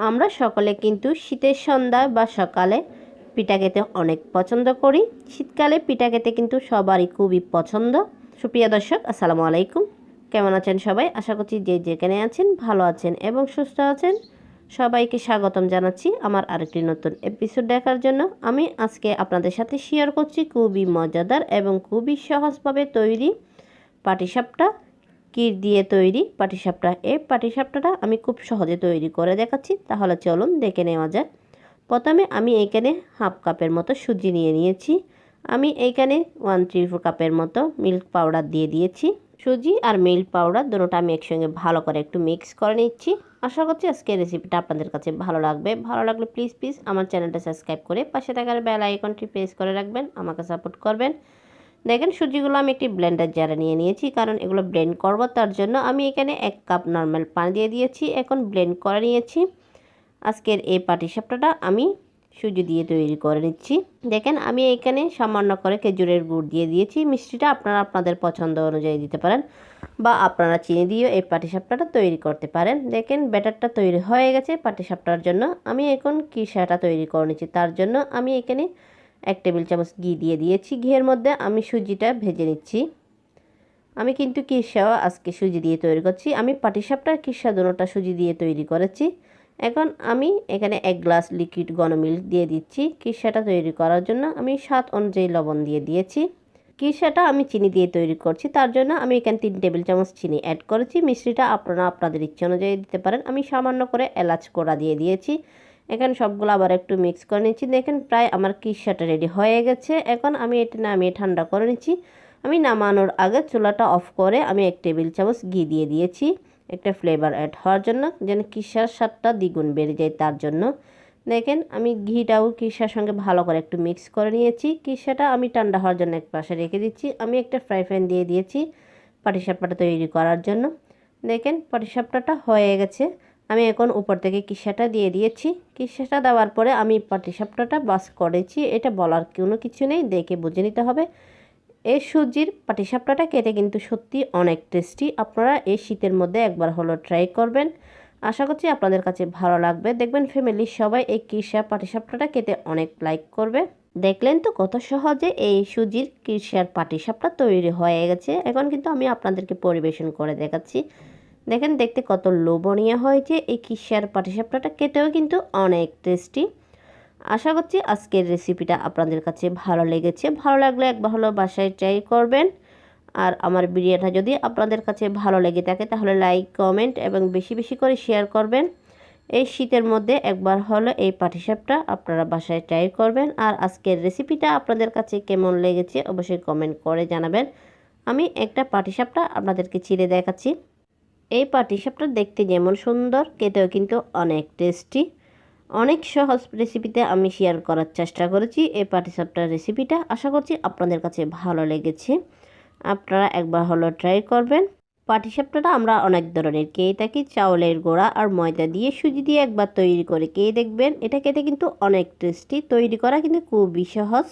আমরা সকলে কিন্তু শীতের সন্ধ্যা বা সকালে পিঠা খেতে অনেক পছন্দ করি। শীতকালে পিঠা খেতে কিন্তু সবারই খুবই পছন্দ। সুপ্রিয় দর্শক, আসসালামু আলাইকুম। কেমন আছেন সবাই? আশা করছি যে যেখানে আছেন ভালো আছেন এবং সুস্থ আছেন। সবাইকে স্বাগতম জানাচ্ছি আমার আরেকটি নতুন এপিসোড দেখার জন্য। আমি আজকে আপনাদের সাথে শেয়ার করছি খুবই মজাদার এবং খুবই সহজভাবে তৈরি পাটিসাপটা ক্ষীর দিয়ে তৈরি পাটিসাপটা। এই পাটিসাপটাটা আমি খুব সহজে তৈরি করে দেখাচ্ছি, তাহলে চলুন দেখে নেওয়া যাক। প্রথমে আমি এইখানে হাফ কাপের মতো সুজি নিয়ে নিয়েছি। আমি এইখানে 1/3 কাপের মতো মিল্ক পাউডার দিয়ে দিয়েছি। সুজি আর মিল্ক পাউডার দুটোটা আমি একসঙ্গে ভালো করে একটু মিক্স করে নিচ্ছি। আশা করছি আজকের রেসিপিটা আপনাদের কাছে ভালো লাগবে। ভালো লাগলে প্লিজ আমার চ্যানেলটা সাবস্ক্রাইব করে পাশে থাকার বেল আইকনটি প্রেস করে রাখবেন, আমাকে সাপোর্ট করবেন। দেখেন সুজিগুলো আমি একটি ব্লেন্ডার জারে নিয়ে নিয়েছি, কারণ এগুলো ব্লেন্ড করব, তার জন্য আমি এখানে 1 কাপ নর্মাল পানি দিয়ে দিয়েছি। এখন ব্লেন্ড করে নিয়েছি। আজকের এই পাটিসাপটাটা আমি সুজি দিয়ে তৈরি করে নিচ্ছি। দেখেন আমি এখানে সামান্য করে খেজুরের গুড় দিয়ে দিয়েছি। মিষ্টিটা আপনারা আপনাদের পছন্দ অনুযায়ী দিতে পারেন, বা আপনারা চিনি দিয়েও এই পাটিসাপটাটা তৈরি করতে পারেন। দেখেন ব্যাটারটা তৈরি হয়ে গেছে পাটিসাপটার জন্য। আমি এখন খিরসাটা তৈরি করে নিচ্ছি। তার জন্য আমি এখানে 1 টেবিল চামচ ঘি দিয়ে দিয়েছি। ঘিয়ের মধ্যে আমি সুজিটা ভেজে নিচ্ছি। আমি কিন্তু খিরসাও আজকে সুজি দিয়ে তৈরি করছি। আমি পাটিসাপটার খিরসা দুটোটা সুজি দিয়ে তৈরি করেছি। এখন আমি এখানে 1 গ্লাস লিকুইড ঘন মিল্ক দিয়ে দিচ্ছি। খিরসাটা তৈরি করার জন্য আমি স্বাদ অনুযায়ী লবণ দিয়ে দিয়েছি। খিরসাটা আমি চিনি দিয়ে তৈরি করছি, তার জন্য আমি এখানে 3 টেবিল চামচ চিনি অ্যাড করেছি। মিষ্টিটা আপনারা আপনাদের ইচ্ছে অনুযায়ী দিতে পারেন। আমি সামান্য করে এলাচ কোড়া দিয়ে দিয়েছি। এখন সবগুলো আবার একটু মিক্স করে নিচ্ছি। দেখেন প্রায় আমার খিরসাটা রেডি হয়ে গেছে। এখন আমি এটা নামিয়ে ঠান্ডা করে নিচ্ছি। আমি নামানোর আগে চুলাটা অফ করে আমি 1 টেবিল চামচ ঘি দিয়ে দিয়েছি, একটা ফ্লেভার অ্যাড হওয়ার জন্য, যেন খিরসার স্বাদটা দ্বিগুণ বেড়ে যায় তার জন্য। দেখেন আমি ঘিটাও খিরসার সঙ্গে ভালো করে একটু মিক্স করে নিয়েছি। খিরসাটা আমি ঠান্ডা হওয়ার জন্য এক পাশে রেখে দিচ্ছি। আমি একটা ফ্রাই প্যান দিয়ে দিয়েছি পাটিসাপটা তৈরি করার জন্য। দেখেন পাটিসাপটাটা হয়ে গেছে। আমি এখন উপর থেকে খিরসাটা দিয়ে দিয়েছি। খিরসাটা দেওয়ার পরে আমি পাটিসাপটাটা বাস করেছি, এটা বলার কোনো কিছু নেই, দেখে বুঝে নিতে হবে। এই সুজির পাটিসাপটাটা খেতে কিন্তু সত্যি অনেক টেস্টি। আপনারা এই শীতের মধ্যে একবার হলো ট্রাই করবেন। আশা করছি আপনাদের কাছে ভালো লাগবে। দেখবেন ফ্যামিলির সবাই এই খিরসা পাটিসাপটাটা খেতে অনেক লাইক করবে। দেখলেন তো কত সহজে এই সুজির খিরসার পাটিসাপটা তৈরি হয়ে গেছে। এখন কিন্তু আমি আপনাদেরকে পরিবেশন করে দেখাচ্ছি। দেখেন দেখতে কত লোভনীয় হয়েছে। এই খিরসার পাটিসাপটাটা খেতেও কিন্তু অনেক টেস্টি। আশা করছি আজকের রেসিপিটা আপনাদের কাছে ভালো লেগেছে। ভালো লাগলে একবার হলো বাসায় ট্রাই করবেন। আর আমার ভিডিওটা যদি আপনাদের কাছে ভালো লেগে থাকে তাহলে লাইক, কমেন্ট এবং বেশি করে শেয়ার করবেন। এই শীতের মধ্যে একবার হলো এই পাটিসাপটা আপনারা বাসায় ট্রাই করবেন। আর আজকের রেসিপিটা আপনাদের কাছে কেমন লেগেছে অবশ্যই কমেন্ট করে জানাবেন। আমি একটা পাটিসাপটা আপনাদেরকে ছিঁড়ে দেখাচ্ছি। এই পাটিসাপটা দেখতে যেমন সুন্দর, খেতেও কিন্তু অনেক টেস্টি। অনেক সহজ রেসিপিতে আমি শেয়ার করার চেষ্টা করেছি এই পাটিসাপটার রেসিপিটা। আশা করছি আপনাদের কাছে ভালো লেগেছে। আপনারা একবার হলো ট্রাই করবেন। পাটিসাপটাটা আমরা অনেক ধরনের খেয়ে থাকি, চাউলের গুঁড়া আর ময়দা দিয়ে, সুজি দিয়ে একবার তৈরি করে খেয়ে দেখবেন। এটা খেতে কিন্তু অনেক টেস্টি। তৈরি করা কিন্তু খুবই সহজ।